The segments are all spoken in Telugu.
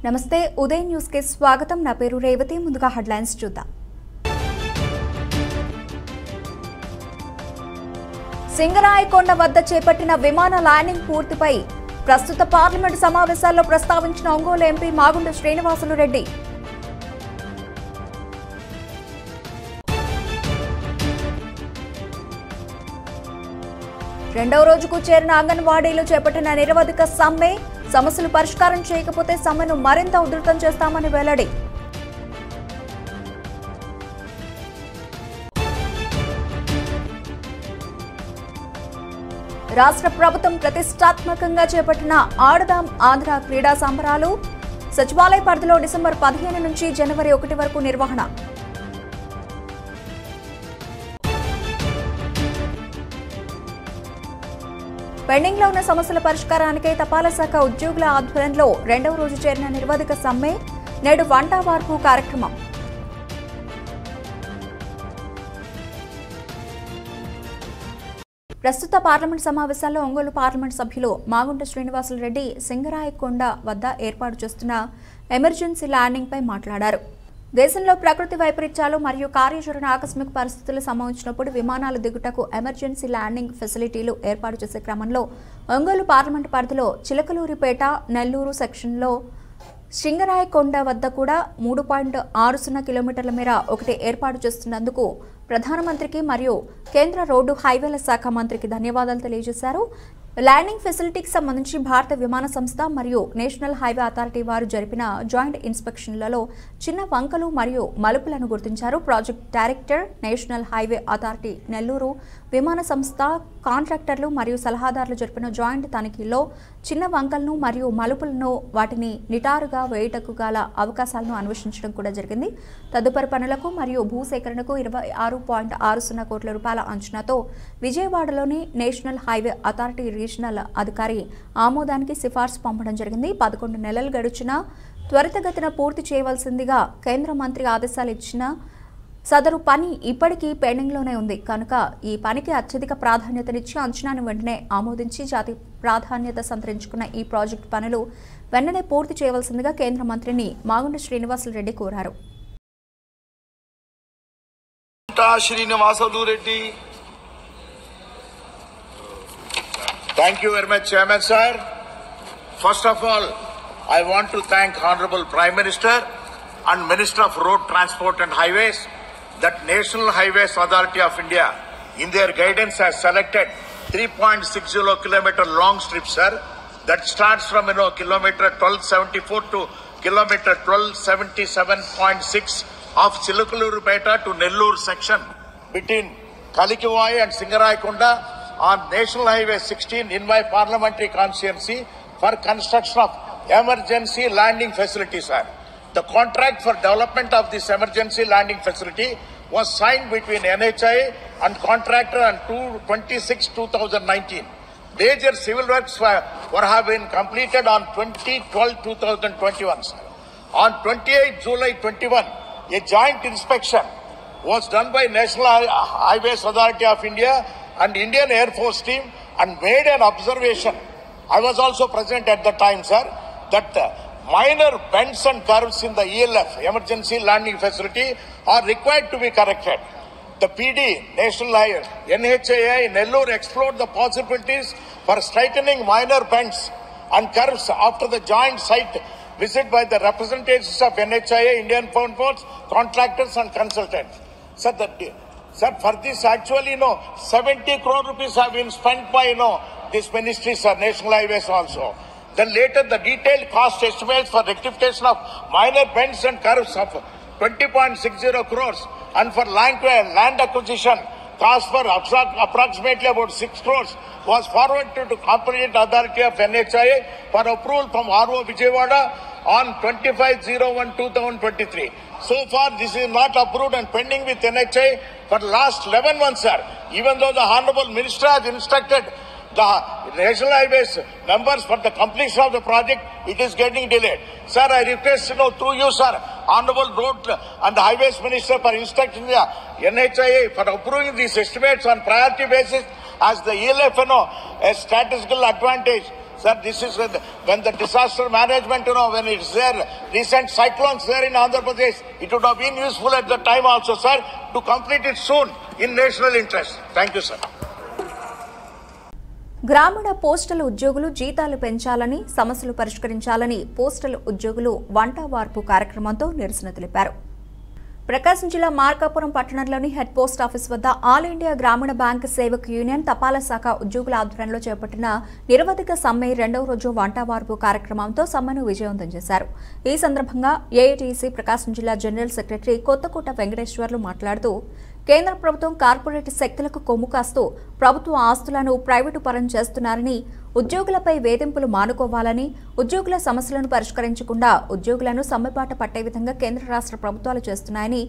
నమస్తే ఉదయ్ న్యూస్ కి స్వాగతం. నా పేరు రేవతి. ముందుగా హెడ్లైన్స్ చూద్దాం. సింగరాయకొండ వద్ద చేపట్టిన విమాన ల్యాండింగ్ పూర్తిపై ప్రస్తుత పార్లమెంటు సమావేశాల్లో ప్రస్తావించిన ఒంగోలు ఎంపీ మాగుంట శ్రీనివాసులు రెడ్డి. రెండవ రోజుకు చేరిన అంగన్వాడీలు చేపట్టిన నిరవధిక సమ్మె. సమస్యలు పరిష్కారం చేయకపోతే సమ్మెను మరింత ఉధృతం చేస్తామని వెల్లడి. రాష్ట్ర ప్రభుత్వం ప్రతిష్టాత్మకంగా చేపట్టిన ఆడదాం ఆంధ్ర క్రీడా సంబరాలు. సచివాలయ పరిధిలో డిసెంబర్ 15 నుంచి జనవరి 1 వరకు నిర్వహణ. పెండింగ్ లో ఉన్న సమస్యల పరిష్కారానికై తపాలా శాఖ ఉద్యోగుల ఆధ్వర్యంలో రెండవ రోజు చేరిన నిరవధిక సమ్మె. నేడు వంట వార్పు కార్యక్రమం. ప్రస్తుత పార్లమెంట్ సమావేశాల్లో ఒంగోలు పార్లమెంట్ సభ్యులు మాగుంట శ్రీనివాసులు రెడ్డి సింగరాయకొండ వద్ద ఏర్పాటు చేస్తున్న ఎమర్జెన్సీ ల్యాండింగ్ పై మాట్లాడారు. దేశంలో ప్రకృతి వైపరీత్యాలు మరియు కార్యాచరణ ఆకస్మిక పరిస్థితులు సంభవించినప్పుడు విమానాలు దిగుటకు ఎమర్జెన్సీ ల్యాండింగ్ ఫెసిలిటీలు ఏర్పాటు చేసే క్రమంలో ఒంగోలు పార్లమెంటు పరిధిలో చిలకలూరిపేట నెల్లూరు సెక్షన్లో సింగరాయకొండ వద్ద కూడా 3.60 కిలోమీటర్ల మేర ఒకటి ఏర్పాటు చేస్తున్నందుకు ప్రధానమంత్రికి మరియు కేంద్ర రోడ్డు హైవేల శాఖ మంత్రికి ధన్యవాదాలు తెలియజేశారు. ల్యాండింగ్ ఫెసిలిటీకి సంబంధించి భారత విమాన సంస్థ మరియు నేషనల్ హైవే అథారిటీ వారు జరిపిన జాయింట్ ఇన్స్పెక్షన్లలో చిన్న వంకలు మరియు మలుపులను గుర్తించారు. Project director, national highway authority Nellore విమాన సంస్థ కాంట్రాక్టర్లు మరియు సలహాదారులు జరిపిన జాయింట్ తనిఖీల్లో చిన్న వంకలను మరియు మలుపులను వాటిని నిటారుగా వేయుటకు గల అవకాశాలను అన్వేషించడం కూడా జరిగింది. తదుపరి పనులకు మరియు భూసేకరణకు 26.60 కోట్ల రూపాయల అంచనాతో విజయవాడలోని నేషనల్ హైవే అథారిటీ రీజనల్ అధికారి ఆమోదానికి సిఫార్సు పంపడం జరిగింది. 11 నెలలు గడిచినా త్వరితగతిన పూర్తి చేయవలసిందిగా కేంద్ర మంత్రి ఆదేశాలు ఇచ్చిన సదరు పని ఇప్పటికీ పెండింగ్లోనే ఉంది కనుక ఈ పనికి అత్యధిక ప్రాధాన్యతనిచ్చి అంచనాను వెంటనే ఆమోదించి జాతీయ ప్రాధాన్యత సంతరించుకున్న ఈ ప్రాజెక్టు పనులు వెంటనే పూర్తి చేయవలసిందిగా కేంద్ర మంత్రిని మాగుంట శ్రీనివాసులు రెడ్డి కోరారు. Thank you very much, Chairman, sir. First of all, I want to thank Honorable Prime Minister and Minister of Road Transport and Highways that National Highways Authority of India, in their guidance, has selected 3.60 kilometer long strip, sir, that starts from kilometer 1274 to kilometer 1277.6 of Chilakalurupeta to Nellore section between Kalikivai and Singaraikonda on National Highway 16 in my parliamentary constituency for construction of emergency landing facility, sir. The contract for development of this emergency landing facility was signed between NHAI and contractor on 2/26/2019. Major civil works have been completed on 2012-2021, sir. On 28 July 21, a joint inspection was done by National Highways Authority of India and Indian Air Force team and made an observation. I was also present at the time, sir, that minor bends and curves in the ELF, emergency landing facility, are required to be corrected. The PD, National Highway, NHAI, Nellore explored the possibilities for straightening minor bends and curves after the joint site visit by the representatives of NHAI, Indian Air Force, contractors and consultants. Sir, for this actually, 70 crore rupees have been spent by, this ministry, sir, National Highways also. Then later, the detailed cost estimates for rectification of minor bends and curves of 20.60 crores and for land acquisition cost for approximately about 6 crores was forwarded to Competent Authority of NHAI for approval from RO Vijayawada on 25/01/2023. So far, this is not approved and pending with NHAI for the last 11 months, sir. Even though the Honorable Minister has instructed the National Highways members for the completion of the project, it is getting delayed. Sir, I request, through you, sir, Honorable Road and Highways Minister for instructing the NHAI for approving these estimates on priority basis as the ELF, a statistical advantage Sir, this is when the disaster management, when it's there, recent cyclones there in Andhra Pradesh, it would have been useful at the time also, sir, to complete it soon in national interest. Thank you, sir. గ్రామీణ పోస్టల్ ఉద్యోగులు జీతాలు పెంచాలని, సమస్యలు పరిష్కరించాలని పోస్టల్ ఉద్యోగులు వంట వార్పు కార్యక్రమంతో నిరసన తెలిపారు. ప్రకాశం జిల్లా మార్కాపురం పట్టణంలోని హెడ్ పోస్ట్ ఆఫీస్ వద్ద ఆల్ ఇండియా గ్రామీణ బ్యాంక్ సేవక్ యూనియన్ తపాలా శాఖ ఉద్యోగుల ఆధ్వర్యంలో చేపట్టిన నిరవధిక సమ్మె రెండవ రోజు వంటవార్పు కార్యక్రమంతో సమ్మెను విజయవంతం చేశారు. ఈ సందర్భంగా ఏఐటీసీ ప్రకాశం జిల్లా జనరల్ సెక్రటరీ కొత్తకోట వెంకటేశ్వర్లు మాట్లాడుతూ కేంద్ర ప్రభుత్వం కార్పొరేట్ శక్తులకు కొమ్ము కాస్తూ ప్రభుత్వ ఆస్తులను ప్రైవేటు పరం చేస్తున్నారని, ఉద్యోగులపై వేధింపులు మానుకోవాలని, ఉద్యోగుల సమస్యలను పరిష్కరించకుండా ఉద్యోగులను సమ్మెబాట పట్టే విధంగా కేంద్ర రాష్ట్ర ప్రభుత్వాలు చేస్తున్నాయని,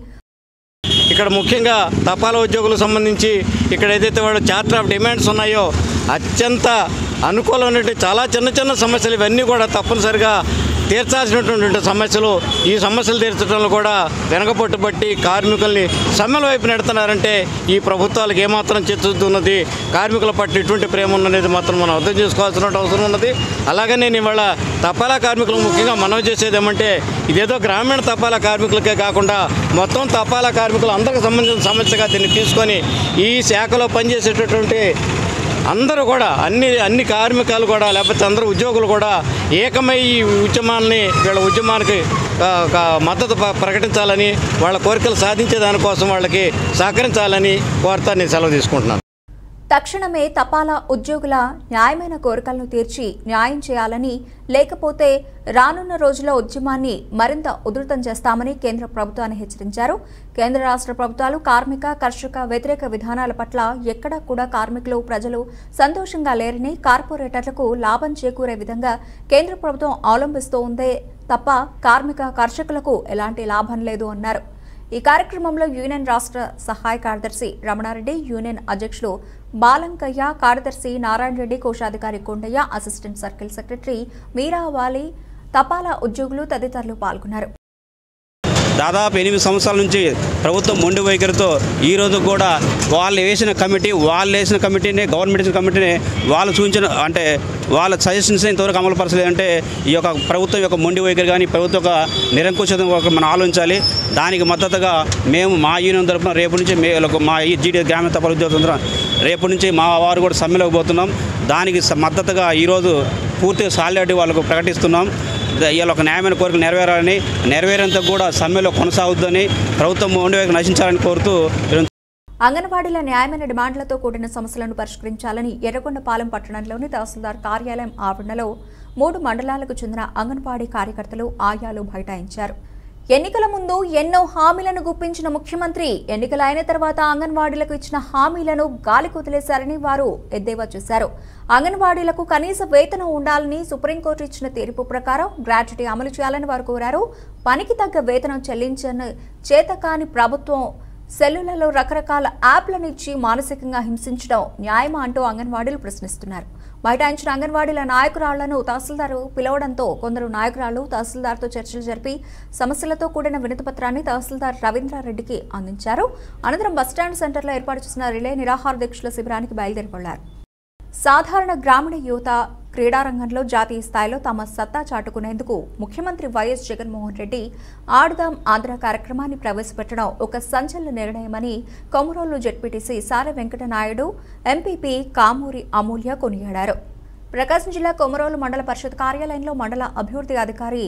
ఇక్కడ ముఖ్యంగా తపాలా ఉద్యోగులకు సంబంధించి ఇక్కడ ఏదైతే వాళ్ళు చార్టర్ ఆఫ్ డిమాండ్స్ ఉన్నాయో అత్యంత అనుకూలమైనటువంటి చాలా చిన్న చిన్న సమస్యలు ఇవన్నీ కూడా తప్పనిసరిగా తీర్చాల్సినటువంటి సమస్యలు. ఈ సమస్యలు తీర్చడంలో కూడా వెనకపట్టుబట్టి కార్మికుల్ని సమ్మెల వైపు నెడుతున్నారంటే ఈ ప్రభుత్వాలకు ఏమాత్రం చిత్తశుద్ధి, కార్మికుల పట్ల ఎటువంటి ప్రేమ ఉన్నది మాత్రం మనం అర్థం చేసుకోవాల్సిన అవసరం ఉన్నది. అలాగే నేను ఇవాళ తపాలా కార్మికులకు ముఖ్యంగా మనవి చేసేది ఏమంటే ఇదేదో గ్రామీణ తపాలా కార్మికులకే కాకుండా మొత్తం తపాలా కార్మికులు అందరికి సంబంధించిన సమస్యగా దీన్ని తీసుకొని ఈ శాఖలో పనిచేసేటటువంటి అందరూ కూడా అన్ని కార్మికులు కూడా లేకపోతే అందరూ ఉద్యోగులు కూడా ఏకమై ఈ ఉద్యమాన్ని వీళ్ళ ఉద్యమానికి మద్దతు ప్రకటించాలని, వాళ్ళ కోరికలు సాధించే దానికోసం వాళ్ళకి సహకరించాలని కోరుతా నేను సెలవు తీసుకుంటున్నాను. తక్షణమే తపాలా ఉద్యోగుల న్యాయమైన కోరికలను తీర్చి న్యాయం చేయాలని, లేకపోతే రానున్న రోజుల్లో ఉద్యమాన్ని మరింత ఉధృతం చేస్తామని కేంద్ర ప్రభుత్వాన్ని హెచ్చరించారు. కేంద్ర రాష్ట్ర ప్రభుత్వాలు కార్మిక, కర్షక వ్యతిరేక విధానాల పట్ల ఎక్కడా కూడా కార్మికులు, ప్రజలు సంతోషంగా లేరని, కార్పొరేటర్లకు లాభం చేకూరే విధంగా కేంద్ర ప్రభుత్వం అవలంబిస్తూ ఉందే తప్ప కార్మిక, కర్షకులకు ఎలాంటి లాభం లేదు అన్నారు. ఈ కార్యక్రమంలో యూనియన్ రాష్ట్ర సహాయ కార్యదర్శి రమణారెడ్డి, యూనియన్ అధ్యక్షులు బాలంకయ్య, కార్యదర్శి నారాయణ రెడ్డి, కోశాధికారి కొండయ్య, అసిస్టెంట్ సర్కిల్ సెక్రటరీ మీరావాలి, తపాలా ఉద్యోగులు తదితరులు పాల్గొన్నారు. దాదాపు 8 సంవత్సరాల నుంచి ప్రభుత్వం మొండి వైఖరితో ఈరోజు కూడా వాళ్ళు వేసిన కమిటీని గవర్నమెంట్ కమిటీని వాళ్ళు సూచించిన అంటే వాళ్ళ సజెషన్స్ ఇంతవరకు అమలు పరచలేదంటే ఈ యొక్క ప్రభుత్వం యొక్క మొండి వైఖరి కానీ ప్రభుత్వం యొక్క నిరంకుశం మనం ఆలోచించాలి. దానికి మద్దతుగా మేము మా యూనియన్ తరఫున రేపు నుంచి మా ఈ జీడీ గ్రామీణ తపాలా ఉద్యోగులు రేపు నుంచి మా వారు కూడా సమ్మెలోకి పోతున్నాం. దానికి మద్దతుగా ఈరోజు పూర్తిగా సాలిడారిటీ వాళ్ళకు ప్రకటిస్తున్నాం. వీళ్ళ ఒక న్యాయమైన కోరికలు నెరవేరేంత కూడా సమ్మెలో కొనసాగుద్దని, ప్రభుత్వం మొండి వైఖరి నశించాలని కోరుతూ అంగన్వాడీల న్యాయమైన డిమాండ్లతో కూడిన సమస్యలను పరిష్కరించాలని ఎర్రగొండపాలెం పట్టణంలోని తహసీల్దార్ కార్యాలయం ఆవరణలో 3 మండలాలకు చెందిన అంగన్వాడీ కార్యకర్తలు, ఆయాలు బైఠాయించారు. ఎన్నికల ముందు ఎన్నో హామీలను గుప్పించిన ముఖ్యమంత్రి ఎన్నికలు అయిన తర్వాత అంగన్వాడీలకు ఇచ్చిన హామీలను గాలికి వదిలేశారని వారు ఎద్దేవా చేశారు. అంగన్వాడీలకు కనీస వేతనం ఉండాలని సుప్రీంకోర్టు ఇచ్చిన తీర్పు ప్రకారం గ్రాట్యుటీ అమలు చేయాలని వారు కోరారు. పనికి తగ్గ వేతనం చెల్లించని చేతకాని ప్రభుత్వం సెల్లులలో రకరకాల యాప్లను ఇచ్చి మానసికంగా హింసించడం న్యాయమా అంటూ అంగన్వాడీలు ప్రశ్నిస్తున్నారు. బైఠాయించిన అంగన్వాడీల నాయకురాళ్లను తహసీల్దార్ పిలవడంతో కొందరు నాయకురాళ్లు తహసీల్దార్తో చర్చలు జరిపి సమస్యలతో కూడిన వినతిపత్రాన్ని తహసీల్దార్ రవీంద్రారెడ్డికి అందించారు. అనంతరం బస్టాండ్ సెంటర్లో ఏర్పాటు చేసిన రిలే నిరాహార దీక్షల శిబిరానికి బయలుదేరి వెళ్లారు. సాధారణ గ్రామీణ యువత క్రీడారంగంలో జాతీయ స్థాయిలో తమ సత్తా చాటుకునేందుకు ముఖ్యమంత్రి వైఎస్ జగన్మోహన్ రెడ్డి ఆడుదాం ఆంధ్ర కార్యక్రమాన్ని ప్రవేశపెట్టడం ఒక సంచలన నిర్ణయమని కొమరోలు జెడ్పీటీసీ సారె వెంకటనాయుడు, ఎంపీపీ కామూరి అమూల్య కొనియాడారు. ప్రకాశం జిల్లా కొమరోలు మండల పరిషత్ కార్యాలయంలో మండల అభివృద్ధి అధికారి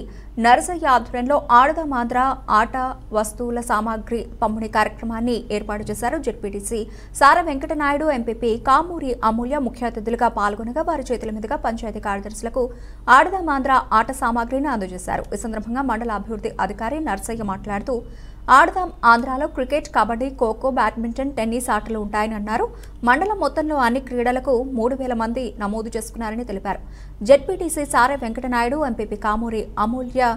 నరసయ్య ఆధ్వర్యంలో ఆడుదాం ఆంధ్ర ఆట వస్తువుల సామాగ్రి పంపిణీ కార్యక్రమాన్ని ఏర్పాటు చేశారు. జెడ్పీటీసీ సార వెంకటనాయుడు, ఎంపీపీ కామూరి అమూల్య ముఖ్య అతిథులుగా పాల్గొనగా వారి చేతుల మీదుగా పంచాయతీ కార్యదర్శులకు ఆడుదాం ఆంధ్ర ఆట సామాగ్రిని అందజేశారు. ఈ సందర్భంగా మండల అభివృద్ధి అధికారి నరసయ్య మాట్లాడుతూ ఆడుదాం ఆంధ్రాలో cricket, kabaddi, kho kho, badminton, tennis ఆటలు ఉంటాయని అన్నారు. మండలం మొత్తంలో అన్ని క్రీడలకు 3000 మంది నమోదు చేసుకున్నారని తెలిపారు. జెడ్పీటీసీ సారె వెంకటనాయుడు, ఎంపీపీ కామూరి అమూల్య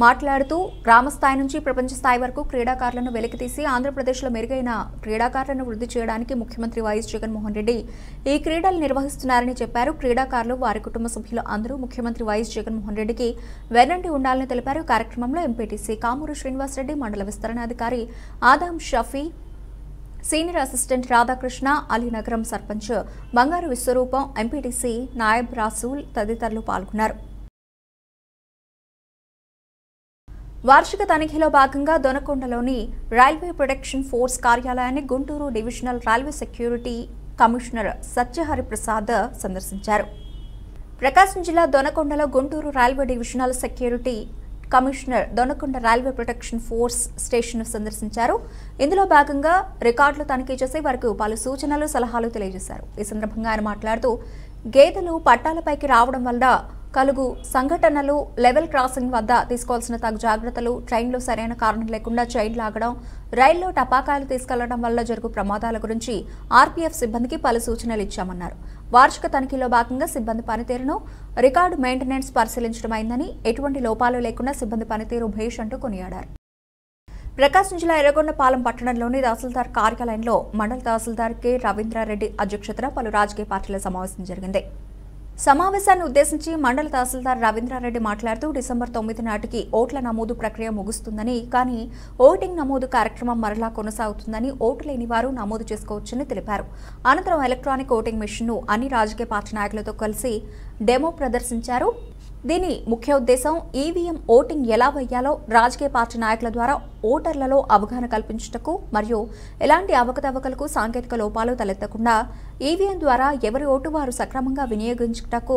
మాట్లాడుతూ గ్రామస్థాయి నుంచి ప్రపంచ స్థాయి వరకు క్రీడాకారులను వెలికితీసి ఆంధ్రప్రదేశ్లో మెరుగైన క్రీడాకారులను వృద్ధి చేయడానికి ముఖ్యమంత్రి వైఎస్ జగన్మోహన్ రెడ్డి ఈ క్రీడలు నిర్వహిస్తున్నారని చెప్పారు. క్రీడాకారులు, వారి కుటుంబ సభ్యులు అందరూ ముఖ్యమంత్రి వైఎస్ జగన్మోహన్ రెడ్డికి వెన్నంటి ఉండాలని తెలిపారు. కార్యక్రమంలో ఎంపీటీసీ కామూరి శ్రీనివాసరెడ్డి, మండల విస్తరణాధికారి ఆదాం షఫీ, సీనియర్ అసిస్టెంట్ రాధాకృష్ణ, అలీనగరం సర్పంచ్ బంగారు విశ్వరూపం, ఎంపీటీసీ నాయబ్ రాసూల్ తదితరులు పాల్గొన్నారు. వార్షిక తనిఖీలో భాగంగా దొనకొండలోని రైల్వే ప్రొటెక్షన్ ఫోర్స్ కార్యాలయాన్ని Guntur divisional railway security commissioner Satyahari Prasad సందర్శించారు. ప్రకాశం జిల్లా దొనకొండలో Guntur railway divisional security commissioner Donakonda railway protection force station సందర్శించారు. ఇందులో భాగంగా రికార్డులు తనిఖీ చేసి వారికి పలు సూచనలు, సలహాలు తెలియజేశారు. ఈ సందర్భంగా ఆయన మాట్లాడుతూ గేదెలు పట్టాలపైకి రావడం వల్ల కలుగు సంఘటనలు, లెవెల్ క్రాసింగ్ వద్ద తీసుకోవాల్సిన తగు జాగ్రత్తలు, ట్రైన్లో సరైన కారణం లేకుండా చైన్ లాగడం, రైల్లో టపాకాయలు తీసుకెళ్లడం వల్ల జరుగు ప్రమాదాల గురించి ఆర్పీఎఫ్ సిబ్బందికి పలు సూచనలు ఇచ్చామన్నారు. వార్షిక తనిఖీలో భాగంగా సిబ్బంది పనితీరును, రికార్డు మెయింటెనెన్స్ పరిశీలించడం అయిందని, ఎటువంటి లోపాలు లేకుండా సిబ్బంది పనితీరు భేష్ అంటూ కొనియాడారు. ప్రకాశం జిల్లా ఎర్రగొండపాలెం పట్టణంలోని తహసీల్దార్ కార్యాలయంలో మండల తహసీల్దార్ కె రవీంద్రారెడ్డి అధ్యక్షతన పలు రాజకీయ పార్టీల సమావేశం జరిగింది. సమావేశాన్ని ఉద్దేశించి మండల తహసీల్దార్ రవీంద్రారెడ్డి మాట్లాడుతూ డిసెంబర్ 9 నాటికి ఓట్ల నమోదు ప్రక్రియ ముగుస్తుందని, కానీ ఓటింగ్ నమోదు కార్యక్రమం మరలా కొనసాగుతుందని, ఓటు లేని వారు నమోదు చేసుకోవచ్చని తెలిపారు. అనంతరం ఎలక్ట్రానిక్ ఓటింగ్ మెషిన్ను అన్ని రాజకీయ పార్టీ నాయకులతో కలిసి డెమో ప్రదర్శించారు. దీని ముఖ్య ఉద్దేశం ఈవీఎం ఓటింగ్ ఎలా వేయాలో రాజకీయ పార్టీ నాయకుల ద్వారా ఓటర్లలో అవగాహన కల్పించుటకు మరియు ఎలాంటి అవకతవకలకు, సాంకేతిక లోపాలు తలెత్తకుండా ఈవీఎం ద్వారా ఎవరి ఓటు వారు సక్రమంగా వినియోగించుటకు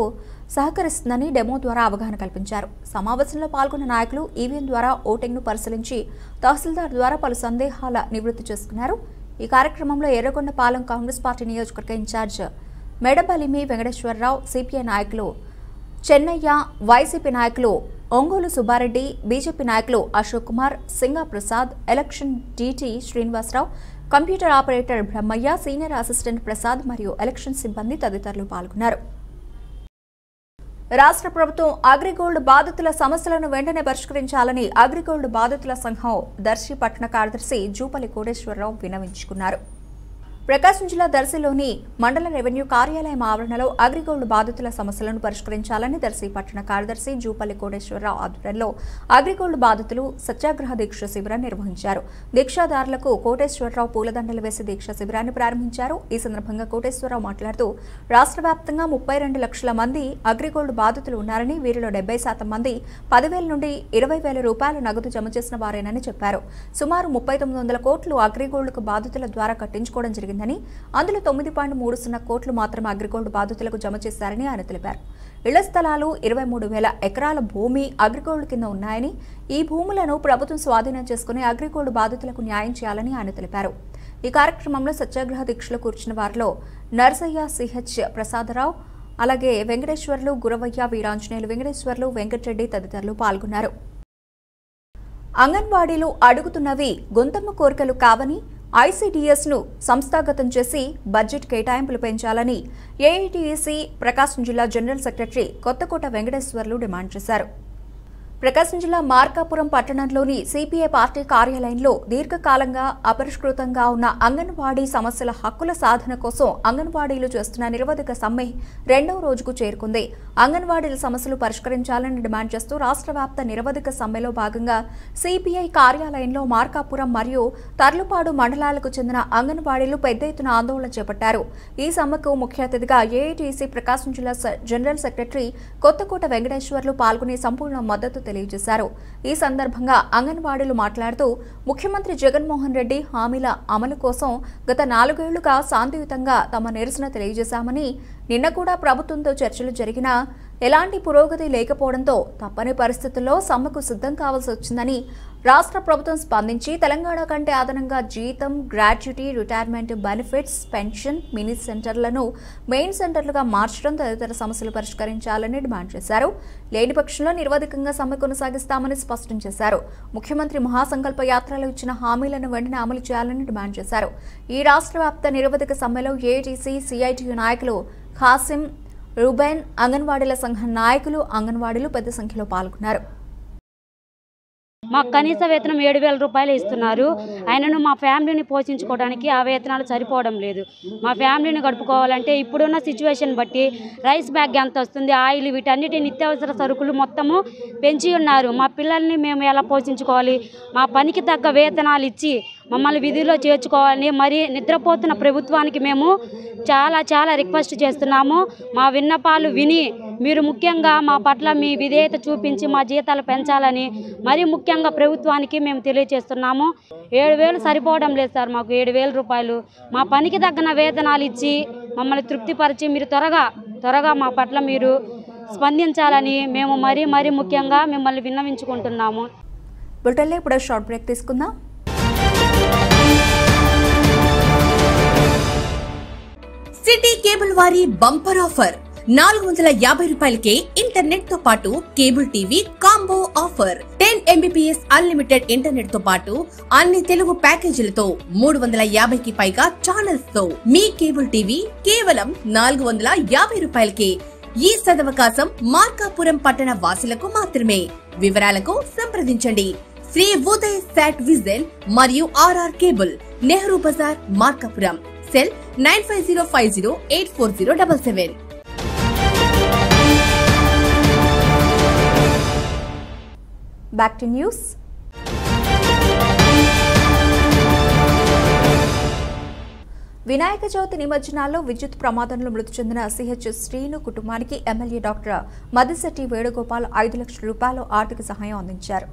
సహకరిస్తుందని డెమో ద్వారా అవగాహన కల్పించారు. సమావేశంలో పాల్గొన్న నాయకులు ఈవీఎం ద్వారా ఓటింగ్ను పరిశీలించి తహసీల్దార్ ద్వారా పలు సందేహాల నివృత్తి చేసుకున్నారు. ఈ కార్యక్రమంలో ఎర్రగొండపాలెం కాంగ్రెస్ పార్టీ నియోజకవర్గ ఇన్ఛార్జ్ మెడబలిమి వెంకటేశ్వరరావు, సిపిఐ నాయకులు చెన్నయ్య, వైసీపీ నాయకులు ఒంగోలు సుబ్బారెడ్డి, బీజేపీ నాయకులు Ashok Kumar, Singa Prasad, election DT Srinivasarao, computer operator Brahmaiah, senior assistant Prasad మరియు ఎలక్షన్ సిబ్బంది తదితరులు పాల్గొన్నారు. రాష్ట్ర ప్రభుత్వం అగ్రిగోల్డ్ బాధితుల సమస్యలను వెంటనే పరిష్కరించాలని అగ్రిగోల్డ్ బాధితుల సంఘం దర్శి పట్టణ కార్యదర్శి జూపల్లి కోటేశ్వరరావు విన్నవించుకున్నారు. ప్రకాశం జిల్లా దర్శిలోని మండల రెవెన్యూ కార్యాలయం ఆవరణలో అగ్రిగోల్డ్ బాధితుల సమస్యలను పరిష్కరించాలని దర్శి పట్టణ కార్యదర్శి జూపల్లి కోటేశ్వరరావు ఆధ్వర్యంలో అగ్రిగోల్డ్ బాధితులు సత్యాగ్రహ దీక్ష శిబిరాన్ని నిర్వహించారు. దీక్షాదారులకు కోటేశ్వరరావు పూలదండలు వేసి దీక్ష శిబిరాన్ని ప్రారంభించారు. ఈ సందర్భంగా కోటేశ్వరరావు మాట్లాడుతూ రాష్ట్ర వ్యాప్తంగా 32 లక్షల మంది అగ్రిగోల్డ్ బాధితులు ఉన్నారని, వీరిలో 70% మంది 10,000 నుండి 20,000 రూపాయల నగదు జమ చేసిన వారేనని చెప్పారు. సుమారు 3,900 కోట్లు అగ్రిగోల్డ్కు బాధితుల ద్వారా కట్టించుకోవడం జరిగింది. అందులో 9.30 కోట్లు మాత్రమే అగ్రిగోల్డ్ బాధితులకు జమ చేశారని ఆయన తెలిపారు. ఇళ్ల స్థలాలు 23,000 ఎకరాల భూమి అగ్రిగోల్డ్ కింద ఉన్నాయని, ఈ భూములను ప్రభుత్వం స్వాధీనం చేసుకుని అగ్రిగోల్డ్ బాధితులకు న్యాయం చేయాలని ఆయన తెలిపారు. ఈ కార్యక్రమంలో సత్యాగ్రహ దీక్షలో కూర్చున్న వారిలో నర్సయ్య, సిహెచ్ ప్రసాదరావు, అలాగే వెంకటేశ్వర్లు, గురవయ్య, వీరాంజనేయులు, వెంకటేశ్వర్లు, వెంకటరెడ్డి తదితరులు పాల్గొన్నారు. అంగన్వాడీలు అడుగుతున్నవి గొంతమ్మ కోరికలు కావని, ఐసీడీఎస్ను సంస్థాగతం చేసి బడ్జెట్ కేటాయింపులు పెంచాలని ఏఐటీయూసీ ప్రకాశం జిల్లా general secretary Kothakota Venkateswarlu demand చేశారు. ప్రకాశం జిల్లా మార్కాపురం పట్టణంలోని సిపిఐ పార్టీ కార్యాలయంలో దీర్ఘకాలంగా అపరిష్కృతంగా ఉన్న అంగన్వాడీ సమస్యల హక్కుల సాధన కోసం అంగన్వాడీలు చేస్తున్న నిరవధిక సమ్మె 2వ రోజుకు చేరుకుంది. అంగన్వాడీల సమస్యలు పరిష్కరించాలని డిమాండ్ చేస్తూ రాష్ట్ర వ్యాప్త నిరవధిక సమ్మెలో భాగంగా సిపిఐ కార్యాలయంలో మార్కాపురం మరియు తర్లుపాడు మండలాలకు చెందిన అంగన్వాడీలు పెద్ద ఎత్తున ఆందోళన చేపట్టారు. ఈ సమ్మెకు ముఖ్య అతిథిగా ఏఐటీసీ ప్రకాశం జిల్లా జనరల్ సెక్రటరీ కొత్తకోట వెంకటేశ్వర్లు పాల్గొని సంపూర్ణ మద్దతు తెలియజేశారు. ఈ సందర్భంగా అంగన్వాడీలు మాట్లాడుతూ ముఖ్యమంత్రి జగన్మోహన్ రెడ్డి హామీల అమలు కోసం గత 4 ఏళ్లుగా శాంతియుతంగా తమ నిరసన తెలియజేశామని, నిన్న కూడా ప్రభుత్వంతో చర్చలు జరిగినా ఎలాంటి పురోగతి లేకపోవడంతో తప్పని పరిస్థితుల్లో సమ్మెకు సిద్ధం కావాల్సి వచ్చిందని, రాష్ట్ర ప్రభుత్వం స్పందించి తెలంగాణ కంటే అదనంగా జీతం, gratuity, retirement benefits, pension, mini సెంటర్లను మెయిన్ సెంటర్లుగా మార్చడం తదితర సమస్యలు పరిష్కరించాలని డిమాండ్ చేశారు. లేని పక్షంలో నిరవధికంగా సమ్మె కొనసాగిస్తామని స్పష్టం చేశారు. ముఖ్యమంత్రి మహాసంకల్ప యాత్రలో ఇచ్చిన హామీలను వెంటనే అమలు చేయాలని డిమాండ్ చేశారు. ఈ రాష్ట్ర వ్యాప్త నిరవధిక సమ్మెలో ఏఐటీసీ, సిఐటియు నాయకులు ఖాసిం, రూబెన్, అంగన్వాడీల సంఘం నాయకులు, అంగన్వాడీలు పెద్ద సంఖ్యలో పాల్గొన్నారు. మాకు కనీస వేతనం 7,000 రూపాయలు ఇస్తున్నారు. ఆయనను మా ఫ్యామిలీని పోషించుకోవడానికి ఆ వేతనాలు సరిపోవడం లేదు. మా ఫ్యామిలీని గడుపుకోవాలంటే ఇప్పుడున్న సిచ్యువేషన్ బట్టి రైస్ బ్యాగ్ ఎంత వస్తుంది, ఆయిల్, వీటన్నిటి నిత్యావసర సరుకులు మొత్తము పెంచి ఉన్నారు. మా పిల్లల్ని మేము ఎలా పోషించుకోవాలి? మా పనికి తగ్గ వేతనాలు ఇచ్చి మమ్మల్ని విధిలో చేర్చుకోవాలని మరి నిద్రపోతున్న ప్రభుత్వానికి మేము చాలా రిక్వెస్ట్ చేస్తున్నాము. మా విన్నపాలు విని మీరు ముఖ్యంగా మా పట్ల మీ విధేయత చూపించి మా జీతాలు పెంచాలని మరీ ముఖ్యంగా ప్రభుత్వానికి మేము తెలియజేస్తున్నాము. 7,000 సరిపోవడం లేదు సార్, మాకు 7,000 రూపాయలు మా పనికి తగ్గన వేతనాలు ఇచ్చి మమ్మల్ని తృప్తిపరిచి మీరు త్వరగా మా పట్ల మీరు స్పందించాలని మేము మరీ ముఖ్యంగా మిమ్మల్ని విన్నవించుకుంటున్నాము. బుల్టన్లో ఇప్పుడు షార్ట్ బ్రేక్ తీసుకుందాం. సిటీ కేబుల్ వారి బంపర్ ఆఫర్ 450 రూపాయలకే ఇంటర్నెట్ తో పాటు cable TV combo offer. 10 MBPS unlimited internet తో పాటు అన్ని తెలుగు ప్యాకేజీలతో 350కి పైగా ఛానల్స్ తో మీ కేబుల్ టీవీ కేవలం 450 రూపాయలకే. ఈ సదవకాశం మార్కాపురం పట్టణ వాసులకు మాత్రమే. వివరాలకు సంప్రదించండి శ్రీ ఉదయ్ సాట్ విజన్ మరియు RR cable, Nehru Bazar, Markapuram. Cell 9505084077. Back to news. Vinayaka Chavithi నిమజ్జనాల్లో విద్యుత్ ప్రమాదంలో మృతి చెందిన CH శ్రీను కుటుంబానికి ఎమ్మెల్యే డాక్టర్ మదిశెట్టి వేణుగోపాల్ 5 లక్షల రూపాయల ఆర్థిక సహాయం అందించారు.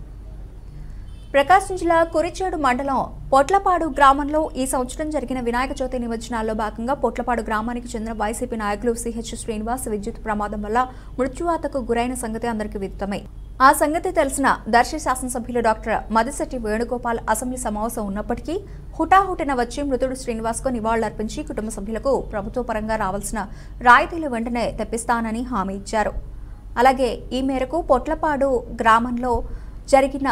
ప్రకాశం జిల్లా కురిచేడు మండలం పొట్లపాడు గ్రామంలో ఈ సంవత్సరం జరిగిన వినాయక చవితి నిమజ్జనాల్లో భాగంగా పొట్లపాడు గ్రామానికి చెందిన వైసీపీ నాయకులు CH శ్రీనివాస్ విద్యుత్ ప్రమాదం వల్ల మృత్యువాతకు గురైన సంగతి అందరికీ విదితమే. ఆ సంగతి తెలిసిన దర్శి శాసనసభ్యులు డాక్టర్ మదిశెట్టి వేణుగోపాల్ అసెంబ్లీ సమావేశం ఉన్నప్పటికీ హుటాహుటిన వచ్చి మృతుడు శ్రీనివాస్కు నివాళులర్పించి కుటుంబ సభ్యులకు ప్రభుత్వ పరంగా రావాల్సిన రాయితీలు వెంటనే తెప్పిస్తానని హామీ ఇచ్చారు. అలాగే ఈ మేరకు పొట్లపాడు గ్రామంలో జరిగిన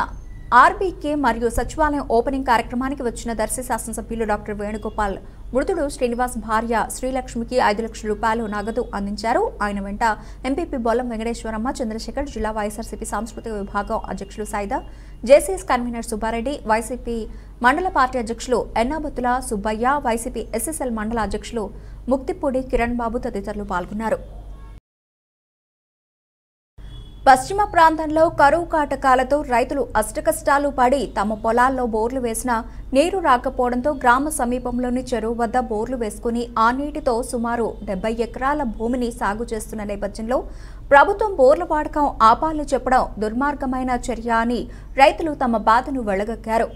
ఆర్బీకే మరియు సచివాలయం ఓపెనింగ్ కార్యక్రమానికి వచ్చిన దర్శి శాసనసభ్యులు డాక్టర్ వేణుగోపాల్ మృతుడు శ్రీనివాస్ భార్య శ్రీలక్ష్మికి 5 లక్షల రూపాయలు నగదు అందించారు. ఆయన వెంట ఎంపీపీ బొల్లం వెంకటేశ్వరమ్మ, చంద్రశేఖర్, జిల్లా వైఎస్ఆర్సీపీ సాంస్కృతిక విభాగం అధ్యక్షులు Saida, JCS convener Subbareddy, YCP మండల పార్టీ అధ్యక్షులు ఎన్నాబత్తుల సుబ్బయ్య, వైసీపీ SSL మండల అధ్యక్షులు ముక్తిపూడి కిరణ్ బాబు తదితరులు పాల్గొన్నారు. పశ్చిమ ప్రాంతంలో కరువు కాటకాలతో రైతులు అష్టకష్టాలు పడి తమ పొలాల్లో బోర్లు వేసినా నీరు రాకపోవడంతో గ్రామ సమీపంలోని చెరువు వద్ద బోర్లు వేసుకుని ఆ నీటితో సుమారు 70 ఎకరాల భూమిని సాగు చేస్తున్న నేపథ్యంలో ప్రభుత్వం బోర్ల వాడకం ఆపాలని చెప్పడం దుర్మార్గమైన చర్య అని రైతులు తమ బాధను వెళ్లగక్కారు.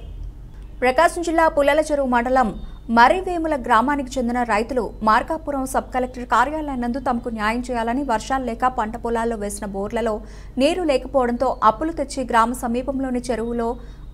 ప్రకాశం జిల్లా పుల్లల చెరువు మండలం మర్రివేముల గ్రామానికి చెందిన రైతులు మార్కాపురం సబ్ కలెక్టర్ కార్యాలయం నందు తమకు న్యాయం చేయాలని వర్షాలు లేక పంట పొలాల్లో వేసిన బోర్లలో నీరు లేకపోవడంతో అప్పులు తెచ్చి గ్రామ సమీపంలోని చెరువులో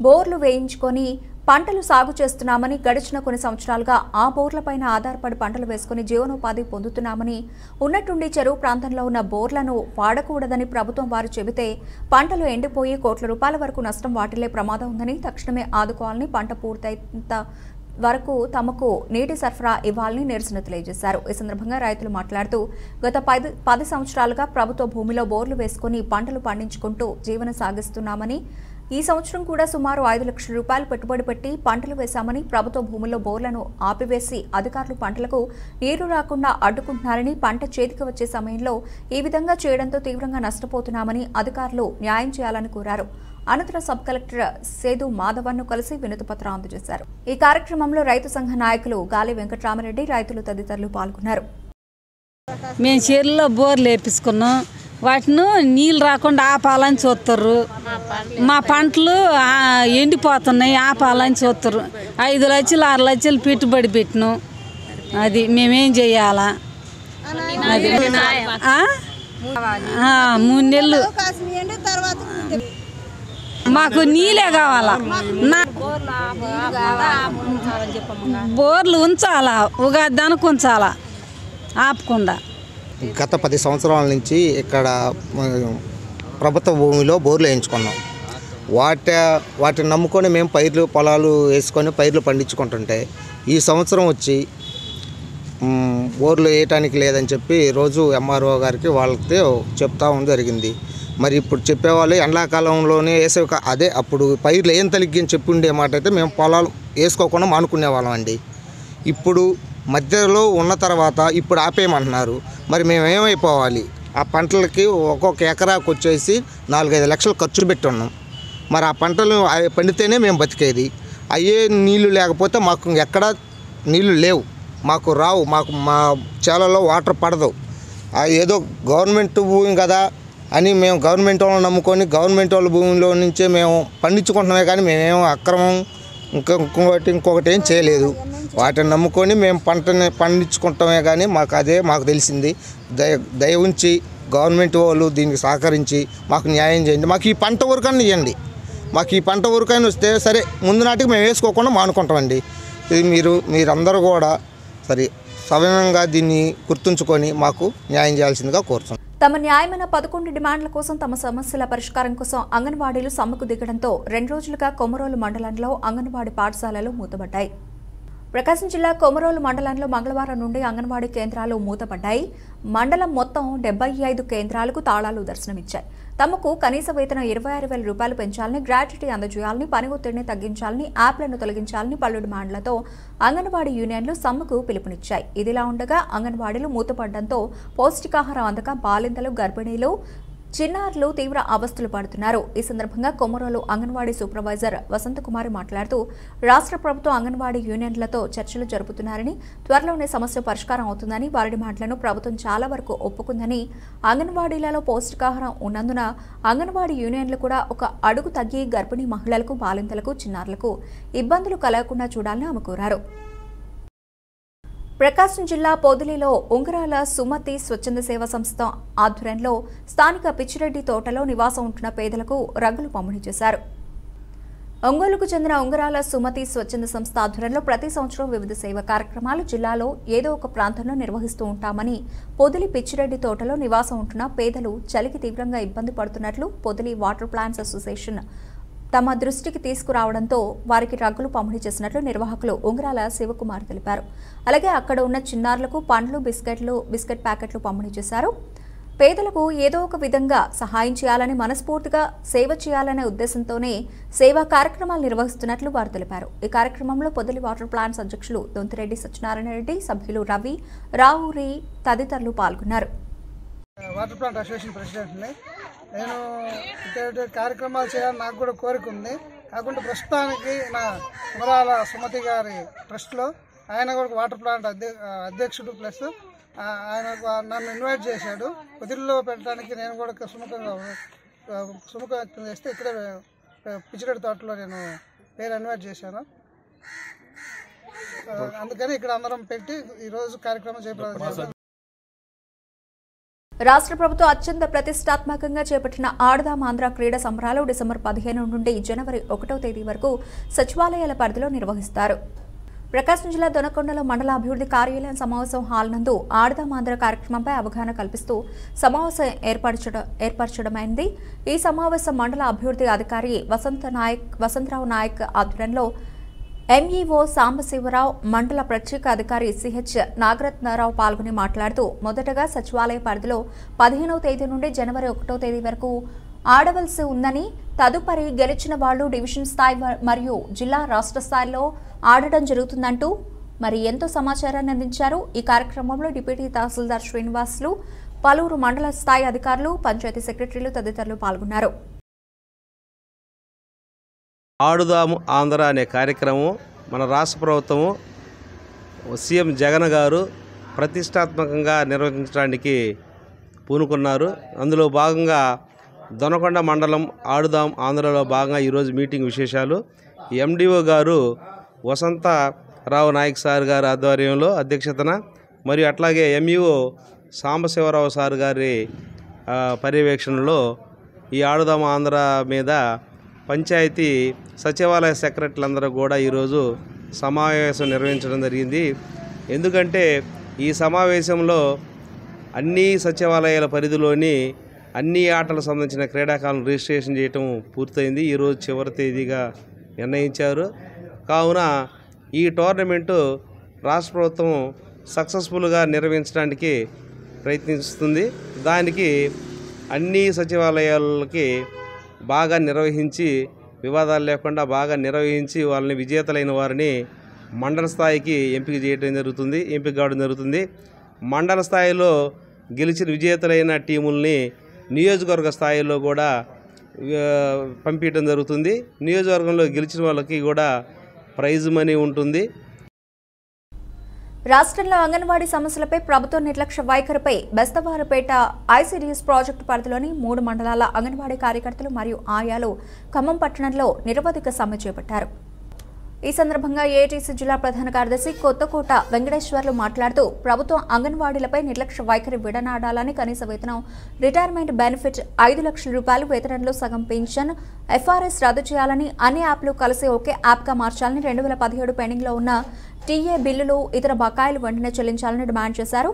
బోర్లు వేయించుకొని పంటలు సాగు చేస్తున్నామని, గడిచిన కొన్ని సంవత్సరాలుగా ఆ బోర్లపైన ఆధారపడి పంటలు వేసుకుని జీవనోపాధి పొందుతున్నామని, ఉన్నట్టుండి చెరువు ప్రాంతంలో ఉన్న బోర్లను వాడకూడదని ప్రభుత్వం వారు చెబితే పంటలు ఎండిపోయి కోట్ల రూపాయల వరకు నష్టం వాటిల్లే ప్రమాదం ఉందని, తక్షణమే ఆదుకోవాలని, పంట పూర్తయినంత వరకు తమకు నీటి సరఫరా ఇవ్వాలని నిరసన తెలియజేశారు. ఈ సందర్భంగా రైతులు మాట్లాడుతూ గత 10 సంవత్సరాలుగా ప్రభుత్వ భూమిలో బోర్లు వేసుకుని పంటలు పండించుకుంటూ జీవనం సాగిస్తున్నామని, ఈ సంవత్సరం కూడా సుమారు 5 లక్షల రూపాయలు పెట్టుబడి పెట్టి పంటలు వేశామని, ప్రభుత్వ భూముల్లో బోర్లను ఆపివేసి అధికారులు పంటలకు నీరు రాకుండా అడ్డుకుంటున్నారని, పంట చేతికి వచ్చే సమయంలో ఈ విధంగా చేయడంతో తీవ్రంగా నష్టపోతున్నామని అధికారులు న్యాయం చేయాలని కోరారు. అనంతరం సబ్ కలెక్టర్ సేదు మాధవన్ను కలిసి వినతిపత్రం అందజేశారు. ఈ కార్యక్రమంలో రైతు సంఘ నాయకులు గాలి వెంకటరామరెడ్డి, రైతులు తదితరులు పాల్గొన్నారు. మేము చెరువులో బోర్లు వేపించుకున్నాం, వాటిని నీళ్ళు రాకుండా ఆపాలని చూస్తారు. మా పంటలు ఎండిపోతున్నాయి, ఆపాలని చూస్తారు. 5 లక్షలు 6 లక్షలు పెట్టుబడి పెట్టినాం. అది మేమేం చేయాలా? అది 3 నెలలు మాకు నీళ్ళే కావాలా. బోర్లు ఉంచాలా, ఉగాదానికి ఉంచాలా ఆపకుండా. గత 10 సంవత్సరాల నుంచి ఇక్కడ ప్రభుత్వ భూమిలో బోర్లు వేయించుకున్నాం. వాటిని నమ్ముకొని మేము పొలాలు వేసుకొని పైర్లు పండించుకుంటుంటే ఈ సంవత్సరం వచ్చి బోర్లు వేయటానికి లేదని చెప్పి రోజు MRO గారికి వాళ్ళతో చెప్తా జరిగింది. మరి ఇప్పుడు చెప్పేవాళ్ళు ఎండాకాలంలోనే వేసేవి అదే అప్పుడు పైర్లు ఏం తలిగ్గిని చెప్పి ఉండే మాట అయితే మేము పొలాలు వేసుకోకుండా మానుకునే వాళ్ళం అండి. ఇప్పుడు మధ్యలో ఉన్న తర్వాత ఇప్పుడు ఆపేయమంటున్నారు. మరి మేము ఏమైపోవాలి? ఆ పంటలకి ఒక్కొక్క ఎకరాకు వచ్చేసి 4-5 లక్షలు ఖర్చు పెట్టి ఉన్నాం. మరి ఆ పంటలు పండితేనే మేము బతికేది. అయ్యే నీళ్లు లేకపోతే మాకు ఎక్కడా నీళ్లు లేవు, మాకు రావు, మాకు మా చేలలో వాటర్ పడదు. ఏదో గవర్నమెంట్ భూమి కదా అని మేము గవర్నమెంట్ వాళ్ళని నమ్ముకొని గవర్నమెంట్ వాళ్ళ భూమిలో నుంచే మేము పండించుకుంటున్నామే, కానీ మేమేమో అక్రమం ఇంకొకటి ఏం చేయలేదు. వాటిని నమ్ముకొని మేము పంటని పండించుకుంటామే, కానీ మాకు తెలిసింది. దయ ఉంచి గవర్నమెంట్ వాళ్ళు దీనికి సహకరించి మాకు న్యాయం చేయండి. మాకు ఈ పంట వరకన్నా ఇవ్వండి. మాకు ఈ పంట వరకైనా వస్తే సరే, ముందు నాటికి మేము వేసుకోకుండా మానుకుంటామండి. ఇది మీరందరూ కూడా సరే సవినంగా దీన్ని గుర్తుంచుకొని మాకు న్యాయం చేయాల్సిందిగా కోరుతున్నాం. తమ న్యాయమైన 11 డిమాండ్ల కోసం తమ సమస్యల పరిష్కారం కోసం అంగన్వాడీలు సమ్మెకు దిగడంతో 2 రోజులుగా కొమరోలు మండలంలో అంగన్వాడీ పాఠశాలలు మూతపడ్డాయి. ప్రకాశం జిల్లా కొమరోలు మండలంలో మంగళవారం నుండి అంగన్వాడీ కేంద్రాలు మూతపడ్డాయి. మండలం మొత్తం 75 కేంద్రాలకు తాళాలు దర్శనమిచ్చాయి. తమకు కనీస వేతనం 26,000 రూపాయలు పెంచాలని, గ్రాట్యుటీ అందజేయాలని, పని ఒత్తిడిని తగ్గించాలని, యాప్లను తొలగించాలని పలు డిమాండ్లతో అంగన్వాడీ యూనియన్లు సమ్మెకు పిలుపునిచ్చాయి. ఇదిలా ఉండగా అంగన్వాడీలు మూతపడడంతో పౌష్టికాహారం అందక బాలింతలు, గర్భిణీలు, చిన్నారులు తీవ్ర అవస్థలు పడుతున్నారు. ఈ సందర్భంగా కొమరోలు అంగన్వాడీ సూపర్వైజర్ వసంతకుమారి మాట్లాడుతూ రాష్ట్ర ప్రభుత్వం అంగన్వాడీ యూనియన్లతో చర్చలు జరుపుతున్నారని, త్వరలోనే సమస్య పరిష్కారం అవుతుందని, వారి డిమాండ్లను ప్రభుత్వం చాలా వరకు ఒప్పుకుందని, అంగన్వాడీలలో పౌష్టికాహారం ఉన్నందున అంగన్వాడీ యూనియన్లు కూడా ఒక అడుగు తగ్గి గర్భిణీ మహిళలకు, బాలింతలకు, చిన్నారులకు ఇబ్బందులు కలగకుండా చూడాలని ఆమె కోరారు. ప్రకాశం జిల్లా పొదిలిలో ఉంగరాల సుమతి స్వచ్ఛంద సేవా సంస్థ ఆధ్వర్యంలో స్థానిక పిచ్చిరెడ్డి తోటలో నివాసం ఉంటున్న పేదలకు రగ్గులు పంపిణీ చేశారు. ఒంగోలుకు చెందిన ఉంగరాల సుమతి స్వచ్ఛంద సంస్థ ఆధ్వర్యంలో ప్రతి సంవత్సరం వివిధ సేవా కార్యక్రమాలు జిల్లాలో ఏదో ఒక ప్రాంతంలో నిర్వహిస్తూ ఉంటామని, పొదిలి పిచ్చిరెడ్డి తోటలో నివాసం ఉంటున్న పేదలు చలికి తీవ్రంగా ఇబ్బంది పడుతున్నట్లు పొదిలి వాటర్ ప్లాంట్స్ అసోసియేషన్ తమ దృష్టికి తీసుకురావడంతో వారికి రగ్గులు పంపిణీ చేసినట్లు నిర్వాహకులు ఉంగరాల శివకుమార్ తెలిపారు. అలాగే అక్కడ ఉన్న చిన్నారులకు పండ్లు, బిస్కెట్ ప్యాకెట్లు పంపిణీ చేశారు. పేదలకు ఏదో ఒక విధంగా సహాయం చేయాలని, మనస్ఫూర్తిగా సేవ చేయాలనే ఉద్దేశంతోనే సేవా కార్యక్రమాలు నిర్వహిస్తున్నట్లు వారు తెలిపారు. ఈ కార్యక్రమంలో పొదిలి వాటర్ ప్లాంట్స్ అధ్యక్షులు దొంతిరెడ్డి సత్యనారాయణ రెడ్డి, సభ్యులు రవి, రావురి తదితరులు పాల్గొన్నారు. వాటర్ ప్లాంట్ అసోసియేషన్ ప్రెసిడెంట్ని. నేను ఇటువంటి కార్యక్రమాలు చేయాలని నాకు కూడా కోరిక ఉంది. కాకుండా ప్రస్తుతానికి నా ఉంగరాల సుమతి గారి ట్రస్ట్లో ఆయన కూడా వాటర్ ప్లాంట్ అధ్యక్షుడు, ప్లస్ ఆయన నన్ను ఇన్వైట్ చేశాడు. పొదిలిలో పెట్టడానికి నేను కూడా సుముఖం వ్యక్తం చేస్తే ఇక్కడే పిచ్చిరెడ్డి తోటలో నేను ఇన్వైట్ చేశాను. అందుకని ఇక్కడ అందరం పెట్టి ఈరోజు కార్యక్రమం చేపట్టారు. రాష్ట్ర ప్రభుత్వం అత్యంత ప్రతిష్టాత్మకంగా చేపట్టిన ఆడదాం ఆంధ్ర క్రీడా సంబరాలు డిసెంబర్ 15 నుండి జనవరి 1వ తేదీ వరకు సచివాలయాల పరిధిలో నిర్వహిస్తారు. ప్రకాశం జిల్లా దొనకొండలో మండల అభివృద్ధి కార్యాలయం సమావేశం హాల్ నందు ఆడదాం ఆంధ్ర కార్యక్రమంపై అవగాహన కల్పిస్తూ సమావేశం ఏర్పరచడమైంది. ఈ సమావేశం మండల అభివృద్ధి అధికారి వసంతరావు నాయక్ ఆధ్వర్యంలో ఎంఈఓ సాంబశివరావు, మండల ప్రత్యేక అధికారి సిహెచ్ నాగరత్నారావు పాల్గొని మాట్లాడుతూ, మొదటగా సచివాలయ పరిధిలో 15వ తేదీ నుండి జనవరి 1వ తేదీ వరకు ఆడవలసి ఉందని, తదుపరి గెలిచిన వాళ్లు డివిజన్ స్థాయి మరియు జిల్లా, రాష్ట్ర స్థాయిలో ఆడటం జరుగుతుందంటూ మరి ఎంతో సమాచారాన్ని అందించారు. ఈ కార్యక్రమంలో డిప్యూటీ తహసీల్దార్ శ్రీనివాసులు, పలువురు మండల స్థాయి అధికారులు, పంచాయతీ సెక్రటరీలు తదితరులు పాల్గొన్నారు. ఆడుదాము ఆంధ్ర అనే కార్యక్రమం మన రాష్ట్ర ప్రభుత్వము సీఎం జగన్ గారు ప్రతిష్టాత్మకంగా నిర్వహించడానికి పూనుకున్నారు. అందులో భాగంగా దొనకొండ మండలం ఆడుదాం ఆంధ్రలో భాగంగా ఈరోజు మీటింగ్ విశేషాలు ఎండిఓ గారు వసంతరావు నాయక్ సార్ గారి ఆధ్వర్యంలో అధ్యక్షతన, మరియు అట్లాగే ఎంఈఓ సాంబశివరావు సార్ గారి పర్యవేక్షణలో ఈ ఆడుదాం ఆంధ్ర మీద పంచాయతీ సచివాలయ సెక్రటరీలందరూ కూడా ఈరోజు సమావేశం నిర్వహించడం జరిగింది. ఎందుకంటే ఈ సమావేశంలో అన్ని సచివాలయాల పరిధిలోని అన్ని ఆటలకు సంబంధించిన క్రీడాకారులను రిజిస్ట్రేషన్ చేయటం పూర్తయింది. ఈరోజు చివరి తేదీగా నిర్ణయించారు. కావున ఈ టోర్నమెంటు రాష్ట్ర ప్రభుత్వం సక్సెస్ఫుల్గా నిర్వహించడానికి ప్రయత్నిస్తుంది. దానికి అన్ని సచివాలయాలకి బాగా నిర్వహించి, వివాదాలు లేకుండా బాగా నిర్వహించి వాళ్ళని విజేతలైన వారిని మండల స్థాయికి ఎంపిక చేయడం జరుగుతుంది, ఎంపిక కావడం జరుగుతుంది. మండల స్థాయిలో గెలిచిన విజేతలైన టీముల్ని నియోజకవర్గ స్థాయిలో కూడా పంపించడం జరుగుతుంది. నియోజకవర్గంలో గెలిచిన వాళ్ళకి కూడా ప్రైజ్ మనీ ఉంటుంది. రాష్ట్రంలో అంగన్వాడీ సమస్యలపై ప్రభుత్వ నిర్లక్ష్య వైఖరిపై బెస్తవారపేట ఐసీడీఎస్ ప్రాజెక్టు పరిధిలోని 3 మండలాల అంగన్వాడీ కార్యకర్తలు మరియు ఆయాలు ఖమ్మం పట్టణంలో నిరవధిక సమ్మె చేపట్టారు. ఈ సందర్భంగా ఏఐటీసీ జిల్లా ప్రధాన కార్యదర్శి కొత్తకోట వెంకటేశ్వర్లు మాట్లాడుతూ ప్రభుత్వం అంగన్వాడీలపై నిర్లక్ష్య వైఖరి విడనాడాలని, కనీస వేతనం, రిటైర్మెంట్ బెనిఫిట్, 5 లక్షల రూపాయలు వేతనంలో సగం పెన్షన్, ఎఫ్ఆర్ఎస్ రద్దు చేయాలని, అన్ని యాప్లు కలిసి ఒకే యాప్గా మార్చాలని, 2017 పెండింగ్లో ఉన్న టీఏ బిల్లులు, ఇతర బకాయిలు వెంటనే చెల్లించాలని డిమాండ్ చేశారు.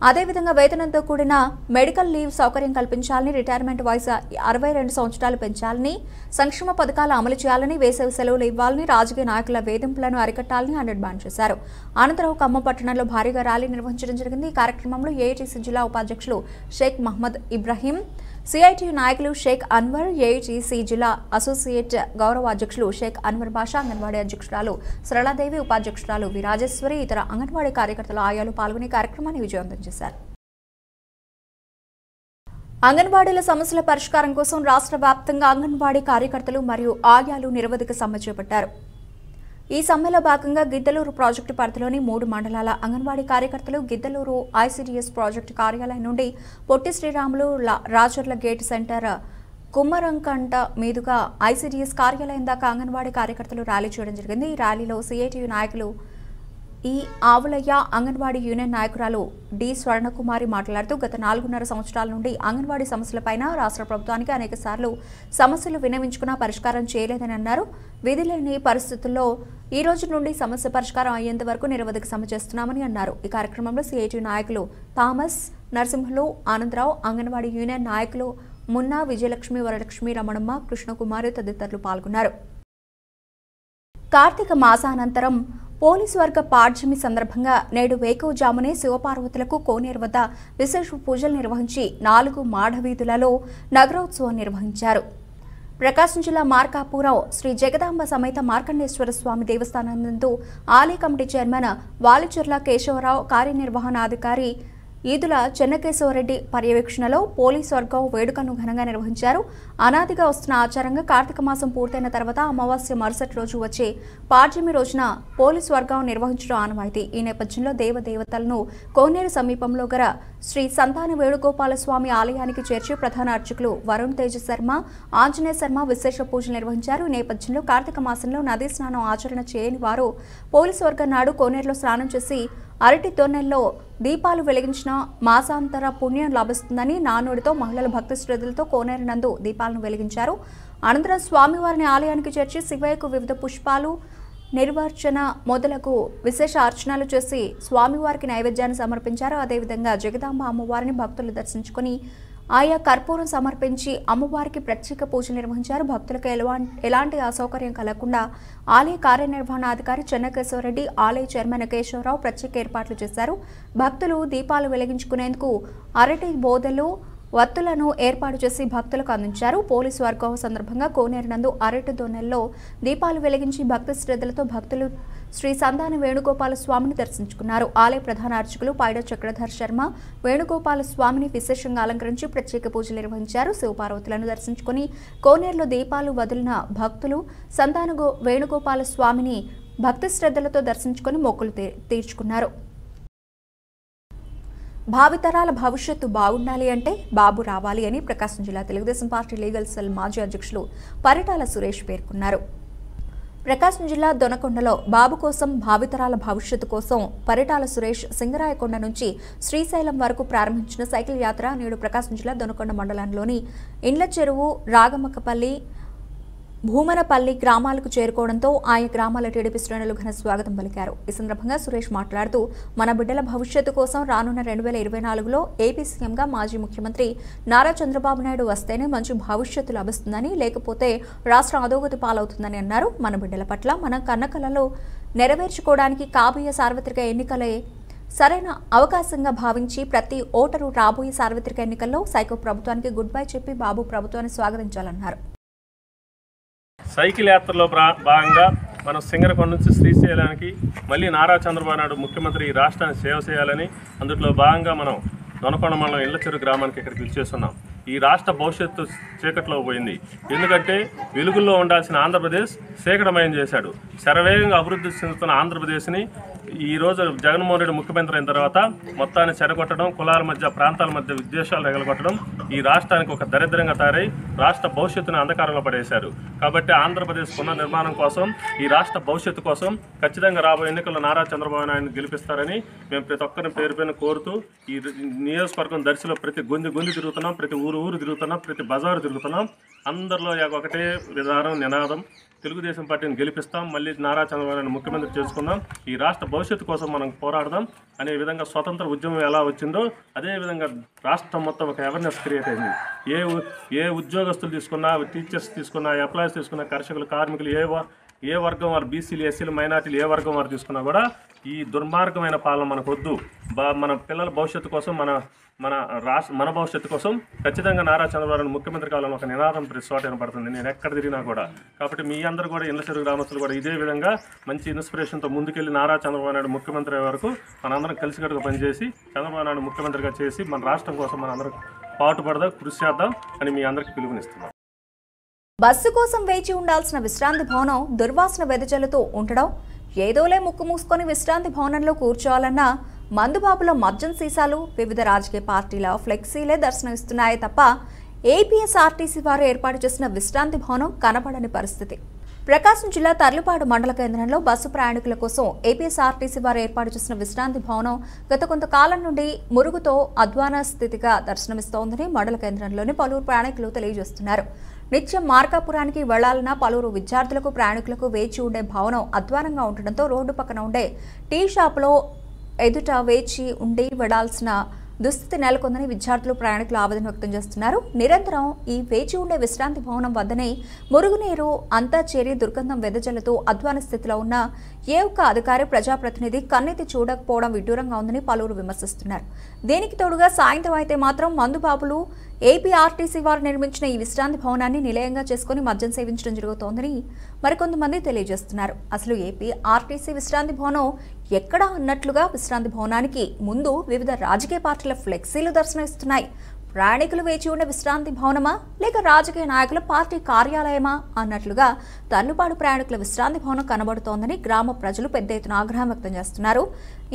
అదేవిధంగా వేతనంతో కూడిన మెడికల్ లీవ్ సౌకర్యం కల్పించాలని, రిటైర్మెంట్ వయసు 62 సంవత్సరాలు పెంచాలని, సంక్షేమ పథకాలు అమలు చేయాలని, వేసవి సెలవులు ఇవ్వాలని, రాజకీయ నాయకుల వేధింపులను అరికట్టాలని ఆయన డిమాండ్ చేశారు. అనంతరం ఖమ్మం పట్టణంలో భారీగా ర్యాలీ నిర్వహించడం జరిగింది. ఈ కార్యక్రమంలో ఏఐటీసీ జిల్లా ఉపాధ్యక్షులు షేక్ మహమ్మద్ ఇబ్రాహీం, సిఐటియు నాయకులు షేక్ అన్వర్, ఏఐటీసీ జిల్లా అసోసియేట్ గౌరవ అధ్యక్షులు షేక్ అన్వర్ బాషా, అంగన్వాడీ అధ్యక్షురాలు సరళాదేవి, ఉపాధ్యక్షురాలు విరాజేశ్వరి, ఇతర అంగన్వాడీ కార్యకర్తలు ఆయాలు పాల్గొని కార్యక్రమాన్ని విజయవంతం చేశారు. అంగన్వాడీల సమస్యల పరిష్కారం కోసం రాష్ట్ర వ్యాప్తంగా అంగన్వాడీ కార్యకర్తలు మరియు ఆయాలు నిరవధిక సమ్మె చేపట్టారు. ఈ సమ్మెలో భాగంగా గిద్దలూరు ప్రాజెక్టు పరిధిలోని 3 మండలాల అంగన్వాడీ కార్యకర్తలు గిద్దలూరు ఐసీడీఎస్ ప్రాజెక్టు కార్యాలయం నుండి పొట్టి శ్రీరాములు రాజర్ల గేట్ సెంటర్ కుమ్మరంకంట మీదుగా ఐసీడీఎస్ కార్యాలయం దాకా అంగన్వాడీ కార్యకర్తలు ర్యాలీ చేయడం జరిగింది. ఈ ర్యాలీలో సిఐటియు నాయకులు ఈ ఆవులయ్య, అంగన్వాడీ యూనియన్ నాయకురాలు డి స్వర్ణకుమారి మాట్లాడుతూ గత 4.5 సంవత్సరాల నుండి అంగన్వాడీ సమస్యలపైన రాష్ట్ర ప్రభుత్వానికి అనేక సార్లు సమస్యలు విన్నవించుకున్నా పరిష్కారం చేయలేదని అన్నారు. విధి లేని పరిస్థితుల్లో ఈ రోజు నుండి సమస్య పరిష్కారం అయ్యేంత వరకు నిరవధిక సమ్మె చేస్తున్నామని అన్నారు. ఈ కార్యక్రమంలో సిఐటి నాయకులు థామస్, నరసింహులు, ఆనందరావు, అంగన్వాడీ యూనియన్ నాయకులు మున్నా, విజయలక్ష్మి, వరలక్ష్మి, రమణమ్మ, కృష్ణకుమారి తదితరులు పాల్గొన్నారు. కార్తీక మాసానంతరం పోలీసు వర్గ పాడ్యమి సందర్భంగా నేడు వేకువజామునే శివపార్వతులకు కోనేరు వద్ద విశేష పూజలు నిర్వహించి 4 మాఢవీధులలో నగరోత్సవం నిర్వహించారు. ప్రకాశం జిల్లా మార్కాపురం శ్రీ జగదాంబ సమేత మార్కండేశ్వర స్వామి దేవస్థానం నందు ఆలయ కమిటీ చైర్మన్ వాలిచెర్ల కేశవరావు, కార్యనిర్వహణాధికారి ఈదుల చెన్నకేశవరెడ్డి పర్యవేక్షణలో పోలీసు వర్గం వేడుకను ఘనంగా నిర్వహించారు. అనాదిగా వస్తున్న ఆచారంగా కార్తీక మాసం పూర్తయిన తర్వాత అమావాస్య మరుసటి రోజు వచ్చే పాడ్యమి రోజున పోలీసు వర్గం నిర్వహించడం ఆనవాయితీ. ఈ నేపథ్యంలో దేవదేవతలను కోనేరు సమీపంలో గల శ్రీ సంతాన వేణుగోపాల స్వామి ఆలయానికి చేర్చి ప్రధాన అర్చకులు వరుణ్ తేజ శర్మ, ఆంజనేయ శర్మ విశేష పూజలు నిర్వహించారు. ఈ నేపథ్యంలో కార్తీక మాసంలో నదీ స్నానం ఆచరణ చేయని వారు పోలీసు వర్గం నాడు కోనేరులో స్నానం చేసి అరటి తొన్నెల్లో దీపాలు వెలిగించిన మాసాంతర పుణ్యం లభిస్తుందని నానుడితో మహిళలు భక్తి శ్రద్ధలతో కోనేరు నందు దీపాలను వెలిగించారు. అనంతరం స్వామివారిని ఆలయానికి చేర్చి శివయ్యకు వివిధ పుష్పాలు, నిర్వర్చన మొదలకు విశేష అర్చనలు చేసి స్వామివారికి నైవేద్యాన్ని సమర్పించారు. అదేవిధంగా జగదాంబ అమ్మవారిని భక్తులు దర్శించుకుని ఆయా కర్పూరం సమర్పించి అమ్మవారికి ప్రత్యేక పూజలు నిర్వహించారు. భక్తులకు ఎలాంటి అసౌకర్యం కలగకుండా ఆలయ కార్యనిర్వహణాధికారి చెన్నకేశవరెడ్డి, ఆలయ చైర్మన్ కేశవరావు ప్రత్యేక ఏర్పాట్లు చేశారు. భక్తులు దీపాలు వెలిగించుకునేందుకు అరటి బోదలు, వత్తులను ఏర్పాటు చేసి భక్తులకు అందించారు. పోలీసు వర్గం సందర్భంగా కోనేరు నందు అరటి దొన్నెల్లో దీపాలు వెలిగించి భక్తి శ్రద్ధలతో భక్తులు శ్రీ సంతాన వేణుగోపాల స్వామిని దర్శించుకున్నారు. ఆలయ ప్రధాన అర్చకులు పైడ చక్రధర్ శర్మ వేణుగోపాల స్వామిని విశేషంగా అలంకరించి ప్రత్యేక పూజలు నిర్వహించారు. శివపార్వతులను దర్శించుకుని కోనేరులో దీపాలు వదిలిన భక్తులు సంతాన వేణుగోపాల స్వామిని భక్తి శ్రద్ధలతో దర్శించుకుని మొక్కులు తీర్చుకున్నారు. భావితరాల భవిష్యత్తు బాగుండాలి అంటే బాబు రావాలి అని ప్రకాశం జిల్లా తెలుగుదేశం పార్టీ లీగల్ సెల్ మాజీ అధ్యక్షులు పరిటాల సురేష్ పేర్కొన్నారు. ప్రకాశం జిల్లా దొనకొండలో బాబు కోసం, భావితరాల భవిష్యత్తు కోసం పరిటాల సురేష్ సింగరాయకొండ నుంచి శ్రీశైలం వరకు ప్రారంభించిన సైకిల్ యాత్ర నేడు ప్రకాశం జిల్లా దొనకొండ మండలంలోని ఇండ్ల చెరువు, రాగమక్కపల్లి, భూమనపల్లి గ్రామాలకు చేరుకోవడంతో ఆయా గ్రామాల టీడీపీ శ్రేణులు ఘన స్వాగతం పలికారు. ఈ సందర్భంగా సురేష్ మాట్లాడుతూ మన బిడ్డల భవిష్యత్తు కోసం రానున్న 2024లో ఏపీ సీఎంగా మాజీ ముఖ్యమంత్రి నారా చంద్రబాబు నాయుడు వస్తేనే మంచి భవిష్యత్తు లభిస్తుందని, లేకపోతే రాష్ట్రం అధోగతి పాలవుతుందని అన్నారు. మన బిడ్డల పట్ల మన కన్నకలలో నెరవేర్చుకోవడానికి కాబోయే సార్వత్రిక ఎన్నికలే సరైన అవకాశంగా భావించి ప్రతి ఓటరు రాబోయే సార్వత్రిక ఎన్నికల్లో సైకో ప్రభుత్వానికి గుడ్ బై చెప్పి బాబు ప్రభుత్వాన్ని స్వాగతించాలన్నారు. సైకిల్ యాత్రలో భాగంగా మనం సింగరకొండ నుంచి శ్రీశైలానికి మళ్ళీ నారా చంద్రబాబు నాయుడు ముఖ్యమంత్రి ఈ రాష్ట్రాన్ని సేవ చేయాలని అందులో భాగంగా మనం దొనకొండ మండలం ఇండ్ల చెరువు గ్రామానికి ఇక్కడికి విచ్చేస్తున్నాం. ఈ రాష్ట్ర భవిష్యత్తు చీకట్లో పోయింది. ఎందుకంటే వెలుగుల్లో ఉండాల్సిన ఆంధ్రప్రదేశ్ చీకటమయం చేశాడు. శరవేగంగా అభివృద్ధి చెందుతున్న ఆంధ్రప్రదేశ్ని ఈరోజు జగన్మోహన్ రెడ్డి ముఖ్యమంత్రి అయిన తర్వాత మొత్తాన్ని చెడగొట్టడం, కులాల మధ్య ప్రాంతాల మధ్య విద్వేషాలు రగలగొట్టడం ఈ రాష్ట్రానికి ఒక దరిద్రంగా తయారై రాష్ట్ర భవిష్యత్తును అంధకారంలో పడేశారు. కాబట్టి ఆంధ్రప్రదేశ్ పునర్నిర్మాణం కోసం, ఈ రాష్ట్ర భవిష్యత్తు కోసం ఖచ్చితంగా రాబోయే ఎన్నికల్లో నారా చంద్రబాబు నాయుడు గెలిపిస్తారని మేము ప్రతి ఒక్కరిని పేరు పైన కోరుతూ ఈ నియోజకవర్గం దర్శిలో ప్రతి గొంతు తిరుగుతున్నాం, ప్రతి ఊరు తిరుగుతున్నాం, ప్రతి బజారు తిరుగుతున్నాం. అందరిలో ఒకటే విధానం, నినాదం, తెలుగుదేశం పార్టీని గెలిపిస్తాం, మళ్ళీ నారా చంద్రబాబు నాయుడు ముఖ్యమంత్రి చేసుకుందాం, ఈ రాష్ట్ర భవిష్యత్తు కోసం మనం పోరాడదాం అనే విధంగా స్వతంత్ర ఉద్యమం ఎలా వచ్చిందో అదేవిధంగా రాష్ట్రం మొత్తం ఒక అవేర్నెస్ క్రియేట్ అయింది. ఏ ఉద్యోగస్తులు తీసుకున్నా, టీచర్స్ తీసుకున్నా, ఎంప్లాయీస్ తీసుకున్నా, కర్షకులు, కార్మికులు, ఏ వర్గం వారు, బీసీలు, ఎస్సీలు, మైనార్టీలు ఏ వర్గం వారు తీసుకున్నా కూడా ఈ దుర్మార్గమైన పాలన మనకు వద్దు. మన పిల్లల భవిష్యత్తు కోసం, మన భవిష్యత్తు కోసం ఖచ్చితంగా నారా చంద్రబాబు ముఖ్యమంత్రి కావాలని ఒక నినాదం ప్రతి చోట వినపడుతుంది, నేను ఎక్కడ తిరిగినా కూడా. కాబట్టి మీ అందరూ కూడా ఇళ్ల చెరువు గ్రామస్తులు కూడా ఇదే విధంగా మంచి ఇన్స్పిరేషన్తో ముందుకెళ్ళి నారా చంద్రబాబు నాయుడు ముఖ్యమంత్రి అయ్యే వరకు మనందరం కలిసికట్టుగా పనిచేసి చంద్రబాబు నాయుడు ముఖ్యమంత్రిగా చేసి మన రాష్ట్రం కోసం మనందరం పాటుపడదాం, కృషి చేద్దాం అని మీ అందరికీ పిలుపునిస్తున్నాం. బస్సు కోసం వేచి ఉండాల్సిన విశ్రాంతి భవనం దుర్వాసన వెదజల్లుతూ ఉండడం, ఏదోలే ముక్కు మూసుకొని విశ్రాంతి భవనంలో కూర్చోవాలన్నా మందుబాబుల మద్యం సీసాలు, వివిధ రాజకీయ పార్టీల ఫ్లెక్సీలే దర్శనమిస్తున్నాయి తప్ప ఏపీఎస్ఆర్టీసీ వారు ఏర్పాటు చేసిన విశ్రాంతి భవనం కనబడని పరిస్థితి. ప్రకాశం జిల్లా తర్లుపాడు మండల కేంద్రంలో బస్సు ప్రయాణికుల కోసం ఏపీఎస్ఆర్టీసీ వారు ఏర్పాటు చేసిన విశ్రాంతి భవనం గత కొంతకాలం నుండి మురుగుతో అధ్వాన స్థితిగా దర్శనమిస్తోందని మండల కేంద్రంలోని పలువురు ప్రయాణికులు తెలియజేస్తున్నారు. నిత్యం మార్కాపురానికి వెళ్లాలన్న పలువురు విద్యార్థులకు, ప్రయాణికులకు వేచి ఉండే భవనం అధ్వానంగా ఉండడంతో రోడ్డు పక్కన ఉండే టీ షాపులో ఎదుట వేచి ఉండి వెళ్లాల్సిన దుస్థితి నెలకొందని విద్యార్థులు, ప్రయాణికులు ఆవేదన వ్యక్తం చేస్తున్నారు. నిరంతరం ఈ వేచి ఉండే విశ్రాంతి భవనం వద్దనే మురుగునీరు అంతా చేరి దుర్గంధం వెదజల్లుతూ అధ్వాన స్థితిలో ఉన్న ఏ ఒక్క అధికారి, ప్రజాప్రతినిధి కన్నెత్తి చూడకపోవడం విడ్డూరంగా ఉందని పలువురు విమర్శిస్తున్నారు. దీనికి తోడుగా సాయంత్రం అయితే మాత్రం మందుబాబులు ఏపీఆర్టీసీ వారు నిర్మించిన ఈ విశ్రాంతి భవనాన్ని నిలయంగా చేసుకుని మద్యం సేవించడం జరుగుతోందని మరికొంతమంది తెలియజేస్తున్నారు. అసలు ఏపీఆర్టీసీ విశ్రాంతి భవనం ఎక్కడా అన్నట్లుగా విశ్రాంతి భవనానికి ముందు వివిధ రాజకీయ పార్టీల ఫ్లెక్సీలు దర్శనమిస్తున్నాయి. ప్రయాణికులు వేచి ఉన్న విశ్రాంతి భవనమా లేక రాజకీయ నాయకుల పార్టీ కార్యాలయమా అన్నట్లుగా తర్లుపాడు ప్రయాణికుల విశ్రాంతి భవనం కనబడుతోందని గ్రామ ప్రజలు పెద్ద ఎత్తున ఆగ్రహం వ్యక్తం చేస్తున్నారు.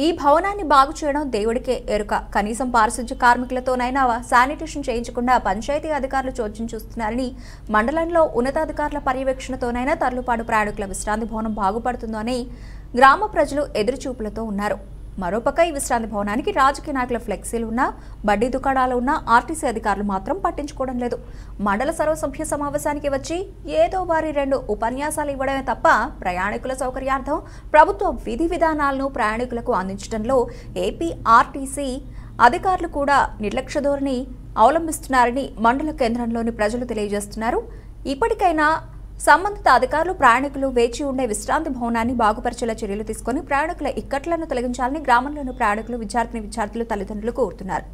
ఈ భవనాన్ని బాగు చేయడం దేవుడికే ఎరుక. కనీసం పారిశుధ్య కార్మికులతోనైనా శానిటేషన్ చేయించకుండా పంచాయతీ అధికారులు చోద్యం చూస్తున్నారని, మండలంలో ఉన్నతాధికారుల పర్యవేక్షణతోనైనా తర్లుపాడు ప్రయాణికుల విశ్రాంతి భవనం బాగుపడుతుందో అని గ్రామ ప్రజలు ఎదురుచూపులతో ఉన్నారు. మరోపక్క ఈ విశ్రాంతి భవనానికి రాజకీయ నాయకుల ఫ్లెక్సీలు ఉన్నా, బడ్డీ దుకాణాలు ఉన్నా ఆర్టీసీ అధికారులు మాత్రం పట్టించుకోవడం లేదు. మండల సర్వసభ్య సమావేశానికి వచ్చి ఏదో వారి 2 ఉపన్యాసాలు ఇవ్వడమే తప్ప ప్రయాణికుల సౌకర్యార్థం ప్రభుత్వ విధి విధానాలను ప్రయాణికులకు అందించడంలో ఏపీఆర్టీసీ అధికారులు కూడా నిర్లక్ష్య ధోరణి అవలంబిస్తున్నారని మండల కేంద్రంలోని ప్రజలు తెలియజేస్తున్నారు. ఇప్పటికైనా సంబంధిత అధికారులు ప్రయాణికులు వేచి ఉండే విశ్రాంతి భవనాన్ని బాగుపరిచేలా చర్యలు తీసుకుని ప్రయాణికుల ఇక్కట్లను తొలగించాలని గ్రామంలోని ప్రయాణికులు, విద్యార్థులు తల్లిదండ్రులు కోరుతున్నారు.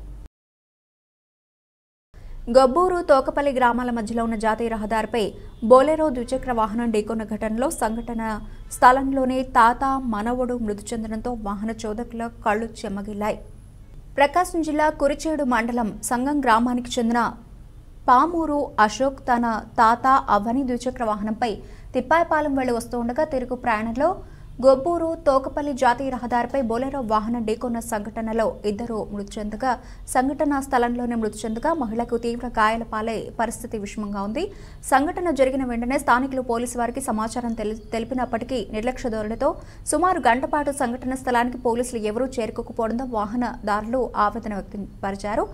గబ్బూరు, తోకపల్లి గ్రామాల మధ్యలో ఉన్న జాతీయ రహదారిపై బోలెరో ద్విచక్ర వాహనం ఢీకొన్న ఘటనలో సంఘటన స్థలంలోనే తాత, మనవడు మృతి చెందడంతో వాహన చోదకుల కళ్లు చెమ్మగిల్లాయి. ప్రకాశం జిల్లా కురిచేడు మండలం సంగం గ్రామానికి చెందిన పామూరు అశోక్ తన తాత, అవ్వని ద్విచక్ర వాహనంపై తిప్పాయపాలెం వెళ్లి వస్తూ ఉండగా తిరుగు ప్రయాణంలో గొబ్బూరు, తోకపల్లి జాతీయ రహదారిపై బోలెరో వాహనం ఢీకొన్న సంఘటనలో 2 మృతి చెందగా, సంఘటనా స్థలంలోనే మృతి చెందగా మహిళకు తీవ్ర గాయాల పాలై పరిస్థితి విషమంగా ఉంది. సంఘటన జరిగిన వెంటనే స్థానికులు పోలీసు వారికి సమాచారం తెలిపినప్పటికీ నిర్లక్ష్య ధోరణితో సుమారు గంట పాటు సంఘటన స్థలానికి పోలీసులు ఎవరూ చేరుకోకపోవడంతో వాహనదారులు ఆవేదన వ్యక్తం పరిచారు.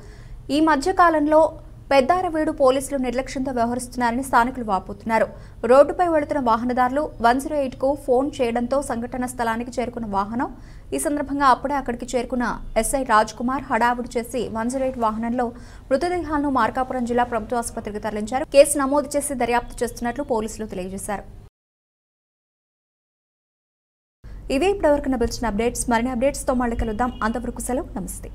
ఈ మధ్య కాలంలో పెద్దారవీడు పోలీసులు నిర్లక్ష్యంతో వ్యవహరిస్తున్నారని స్థానికులు వాపోతున్నారు. రోడ్డుపై వెళుతున్న వాహనదారులు 108కు ఫోన్ చేయడంతో సంఘటన స్థలానికి చేరుకున్న వాహనం. ఈ సందర్భంగా అప్పుడే అక్కడికి చేరుకున్న ఎస్ఐ రాజ్ కుమార్ హడావుడి చేసి 108 వాహనంలో మృతదేహాలను మార్కాపురం జిల్లా ప్రభుత్వ ఆసుపత్రికి తరలించారు. కేసు నమోదు చేసి దర్యాప్తు చేస్తున్నట్లు పోలీసులు తెలియజేశారు. ఇవే ఇప్పటివరకు లభించిన అప్డేట్స్. మరిన్ని అప్డేట్స్తో మళ్ళీ కలుద్దాం. అంతవరకు సెలవు. నమస్తే.